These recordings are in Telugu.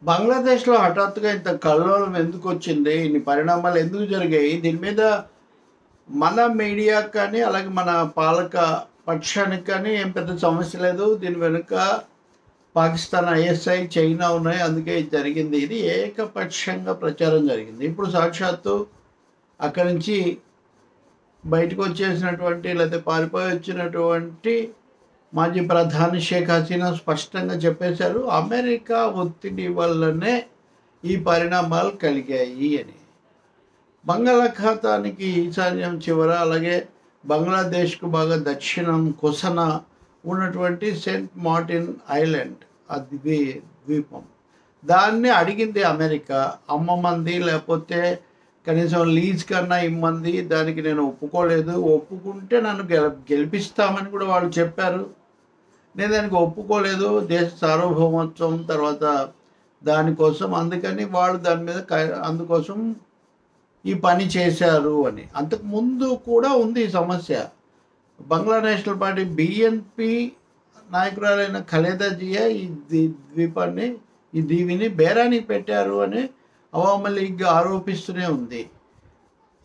బంగ్లాదేశ్‌లో హఠాత్తుగా ఇంత కల్లోలం ఎందుకొచ్చింది? ఇన్ని పరిణామాలు ఎందుకు జరిగాయి? దీని మీద మన మీడియాకి కానీ, అలాగే మన పాలక పక్షానికి కానీ ఏం పెద్ద సమస్య లేదు. దీని వెనుక పాకిస్తాన్ ఐఎస్ఐ, చైనా ఉన్నాయి. అందుకే ఇది జరిగింది. ఇది ఏకపక్షంగా ప్రచారం జరిగింది. ఇప్పుడు సాక్షాత్తు అక్కడి నుంచి బయటకు వచ్చేసినటువంటి లేకపోతే పారిపోయి వచ్చినటువంటి మాజీ ప్రధాని షేక్ హసీనా స్పష్టంగా చెప్పేశారు. అమెరికా ఒత్తిడి వల్లనే ఈ పరిణామాలు కలిగాయి అని. బంగాళాఖాతానికి ఈశాన్యం చివర, అలాగే బంగ్లాదేశ్కు బాగా దక్షిణం కొసన ఉన్నటువంటి సెయింట్ మార్టిన్ ఐలాండ్, ఆ ద్వీపం, దాన్ని అడిగింది అమెరికా. అమ్మమంది, లేకపోతే కనీసం లీజ్ కన్నా ఇమ్మంది. దానికి నేను ఒప్పుకోలేదు. ఒప్పుకుంటే నన్ను గెలిపిస్తామని కూడా వాళ్ళు చెప్పారు. నేను దానికి ఒప్పుకోలేదు. దేశ సార్వభౌమత్వం తర్వాత దానికోసం, అందుకని వాళ్ళు దాని మీద అందుకోసం ఈ పని చేశారు అని. అంతకుముందు కూడా ఉంది ఈ సమస్య. బంగ్లా నేషనల్ పార్టీ బిఎన్పి నాయకురాలైన ఖలేదా జియా ఈ దీవిని బేరానికి పెట్టారు అని అవామీ లీగ్ ఆరోపిస్తూనే ఉంది.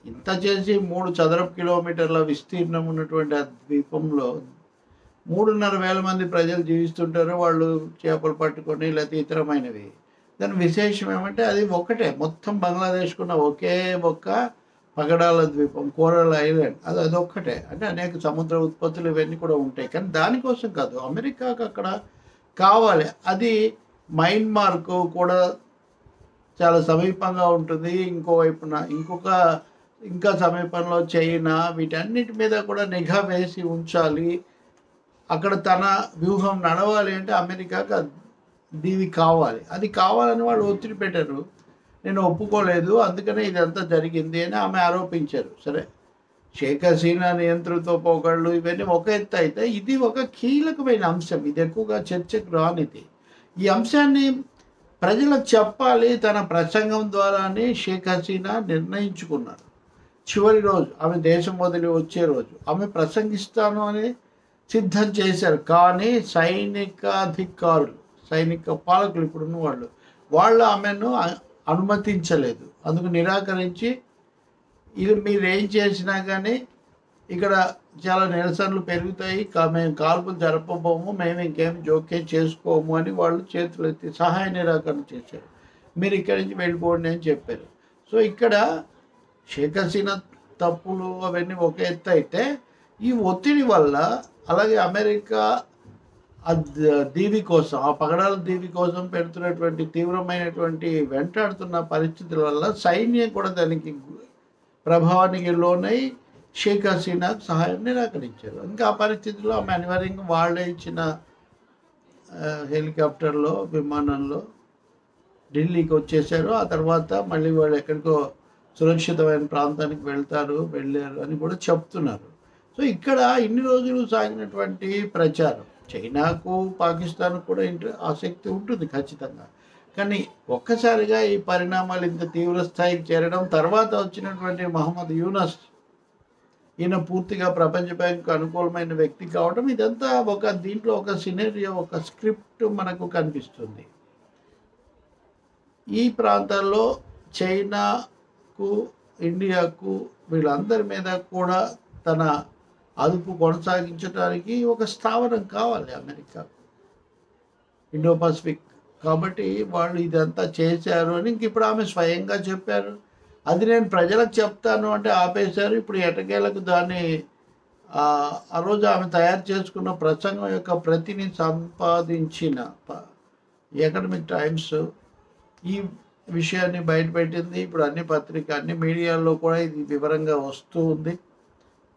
ఇంత చేసి 3 చదరపు కిలోమీటర్ల విస్తీర్ణం ఉన్నటువంటి ఆ ద్వీపంలో 3,500 మంది ప్రజలు జీవిస్తుంటారు. వాళ్ళు చేపలు పట్టుకొని లేకపోతే ఇతరమైనవి. దాని విశేషం ఏమంటే అది ఒకటే, మొత్తం బంగ్లాదేశ్కున్న ఒకే ఒక్క పగడాల ద్వీపం, కోరల్ ఐలాండ్, అదొక్కటే. అంటే అనేక సముద్ర ఉత్పత్తులు ఇవన్నీ కూడా ఉంటాయి. కానీ దానికోసం కాదు, అమెరికాకు అక్కడ కావాలి. అది మయన్మార్కు కూడా చాలా సమీపంగా ఉంటుంది. ఇంకోవైపున ఇంకా సమీపంలో చైనా, వీటన్నిటి మీద కూడా నిఘా వేసి ఉంచాలి. అక్కడ తన వ్యూహం నడవాలి అంటే అమెరికాకు దీవి కావాలి. అది కావాలని వాళ్ళు ఒత్తిడి పెట్టారు. నేను ఒప్పుకోలేదు, అందుకనే ఇదంతా జరిగింది అని ఆమె ఆరోపించారు. సరే, షేక్ హసీనా నియంతృత్వ పోకళ్ళు ఇవన్నీ ఒక ఎత్తు అయితే, ఇది ఒక కీలకమైన అంశం. ఇది ఎక్కువగా చర్చకు రానిది. ఈ అంశాన్ని ప్రజలకు చెప్పాలి తన ప్రసంగం ద్వారానే షేక్ హసీనా నిర్ణయించుకున్నారు. చివరి రోజు, ఆమె దేశం వదిలి వచ్చే రోజు ఆమె ప్రసంగిస్తాను అని సిద్ధం చేశారు. కానీ సైనిక పాలకులు ఇప్పుడున్న వాళ్ళు ఆమెను అనుమతించలేదు. అందుకు నిరాకరించి, ఇది మీరు ఏం చేసినా కానీ ఇక్కడ చాలా నిరసనలు పెరుగుతాయి, మేము కాల్పులు జరపబోము, మేము ఇంకేం జోక్యం చేసుకోము అని వాళ్ళు చేతులు ఎత్తి సహాయ నిరాకరణ చేశారు. మీరు ఇక్కడి నుంచి వెళ్ళిపోండి అని చెప్పారు. సో ఇక్కడ షేక్ హసీనా తప్పులు అవన్నీ ఒక ఎత్తు అయితే, ఈ ఒత్తిడి వల్ల, అలాగే అమెరికా దీవి కోసం, ఆ పగడాల దీవి కోసం పెడుతున్నటువంటి తీవ్రమైనటువంటి వెంటాడుతున్న పరిస్థితుల వల్ల సైన్యం కూడా దానికి ప్రభావానికి లోనై షేక్ హసీనాకు సహాయం నిరాకరించారు. ఇంకా ఆ పరిస్థితుల్లో ఆమె అనివార్యంగా వాళ్ళే ఇచ్చిన హెలికాప్టర్లో, విమానంలో ఢిల్లీకి వచ్చేసారు. ఆ తర్వాత మళ్ళీ వాళ్ళు ఎక్కడికో సురక్షితమైన ప్రాంతానికి వెళ్ళారు అని కూడా చెప్తున్నారు. సో ఇక్కడ ఇన్ని రోజులు సాగినటువంటి ప్రచారం, చైనాకు పాకిస్తాన్ కూడా ఆసక్తి ఉంటుంది ఖచ్చితంగా. కానీ ఒక్కసారిగా ఈ పరిణామాలు ఇంత తీవ్ర స్థాయికి చేరడం, తర్వాత వచ్చినటువంటి మహమ్మద్ యూనస్, ఈయన పూర్తిగా ప్రపంచ బ్యాంకు అనుకూలమైన వ్యక్తి కావడం, ఇదంతా దీంట్లో ఒక సినేరియో, ఒక స్క్రిప్ట్ మనకు కనిపిస్తుంది. ఈ ప్రాంతాల్లో చైనాకు, ఇండియాకు, వీళ్ళందరి మీద కూడా తన అదుపు కొనసాగించడానికి ఒక స్థావరం కావాలి అమెరికాకు, ఇండో పసిఫిక్. కాబట్టి వాళ్ళు ఇదంతా చేశారు అని ఇప్పుడు ఆమె స్వయంగా చెప్పారు. అది నేను ప్రజలకు చెప్తాను అంటే ఆపేశారు. ఇప్పుడు ఎటకేలకు దాన్ని ఆ రోజు ఆమె తయారు చేసుకున్న ప్రసంగం యొక్క ప్రతిని సంపాదించిన ఎకనామిక్ టైమ్స్ ఈ విషయాన్ని బయటపెట్టింది. ఇప్పుడు అన్ని మీడియాల్లో కూడా ఇది వివరంగా వస్తూ ఉంది.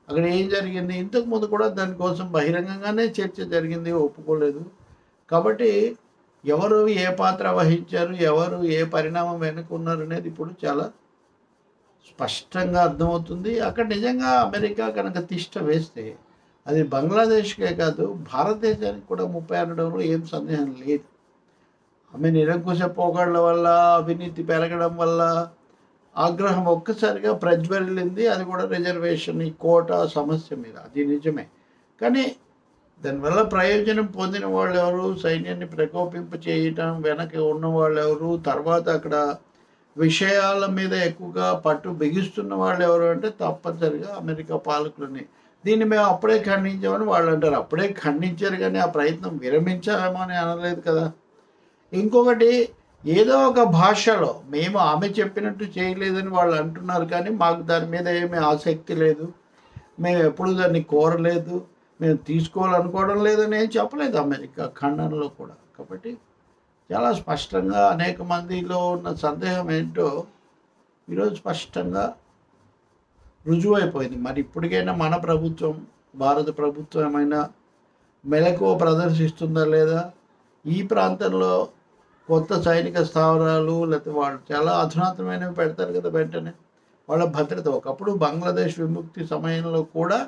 అక్కడ ఏం జరిగింది, ఇంతకుముందు కూడా దానికోసం బహిరంగంగానే చర్చ జరిగింది, ఒప్పుకోలేదు. కాబట్టి ఎవరు ఏ పాత్ర వహించారు, ఎవరు ఏ పరిణామం వెనుకున్నారు అనేది ఇప్పుడు చాలా స్పష్టంగా అర్థమవుతుంది. అక్కడ నిజంగా అమెరికా కనుక తిష్ట వేస్తే అది బంగ్లాదేశ్కే కాదు, భారతదేశానికి కూడా ముప్పై అనడంలో ఏం సందేహం లేదు. ఆమె నిరంకుశ పోకళ్ళ వల్ల, అవినీతి పెరగడం వల్ల ఆగ్రహం ఒక్కసారిగా ప్రజ్వరిల్లింది. అది కూడా రిజర్వేషన్, ఈ కోటా సమస్య మీద, అది నిజమే. కానీ దానివల్ల ప్రయోజనం పొందిన వాళ్ళు ఎవరు, సైన్యాన్ని ప్రకోపింప చేయటం వెనక ఉన్న వాళ్ళు ఎవరు, తర్వాత అక్కడ విషయాల మీద ఎక్కువగా పట్టు బిగిస్తున్న వాళ్ళు ఎవరు అంటే తప్పనిసరిగా అమెరికా పాలకులని. దీన్ని మేము అప్పుడే ఖండించామని వాళ్ళు అంటారు. అప్పుడే ఖండించారు కానీ ఆ ప్రయత్నం విరమించామో అని అనలేదు కదా. ఇంకొకటి, ఏదో ఒక భాషలో మేము ఆమె చెప్పినట్టు చేయలేదని వాళ్ళు అంటున్నారు, కానీ మాకు దాని మీద ఏమీ ఆసక్తి లేదు, మేము ఎప్పుడు దాన్ని కోరలేదు, మేము తీసుకోవాలనుకోవడం లేదని ఏం చెప్పలేదు అమెరికా ఖండనలో కూడా. కాబట్టి చాలా స్పష్టంగా అనేక మందిలో ఉన్న సందేహం ఏంటో ఈరోజు స్పష్టంగా రుజువైపోయింది. మరి ఇప్పటికైనా మన ప్రభుత్వం, భారత ప్రభుత్వం ఏమైనా మెలకువ ప్రదర్శిస్తుందా లేదా? ఈ ప్రాంతంలో కొత్త సైనిక స్థావరాలు లేకపోతే వాళ్ళు చాలా అధునాతనమైనవి పెడతారు కదా వెంటనే, వాళ్ళ భద్రత. ఒకప్పుడు బంగ్లాదేశ్ విముక్తి సమయంలో కూడా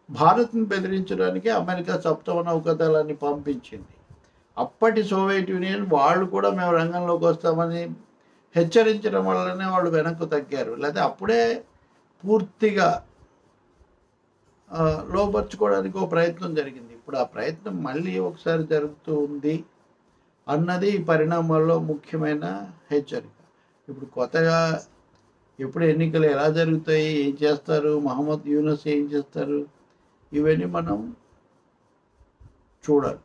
భారత్ను బెదిరించడానికి అమెరికా సప్తమ నౌకాదళాన్ని పంపించింది. అప్పటి సోవియట్ యూనియన్ వాళ్ళు కూడా మేము రంగంలోకి వస్తామని హెచ్చరించడం వల్లనే వాళ్ళు వెనక్కు తగ్గారు. లేకపోతే అప్పుడే పూర్తిగా లోపరుచుకోవడానికి ఒక ప్రయత్నం జరిగింది. ఇప్పుడు ఆ ప్రయత్నం మళ్ళీ ఒకసారి జరుగుతూ ఉంది అన్నది ఈ పరిణామాల్లో ముఖ్యమైన హెచ్చరిక. ఇప్పుడు కొత్తగా ఎప్పుడు ఎన్నికలు ఎలా జరుగుతాయి, ఏం చేస్తారు, మహమ్మద్ యూనస్ ఏం చేస్తారు, ఇవన్నీ మనం చూడాలి.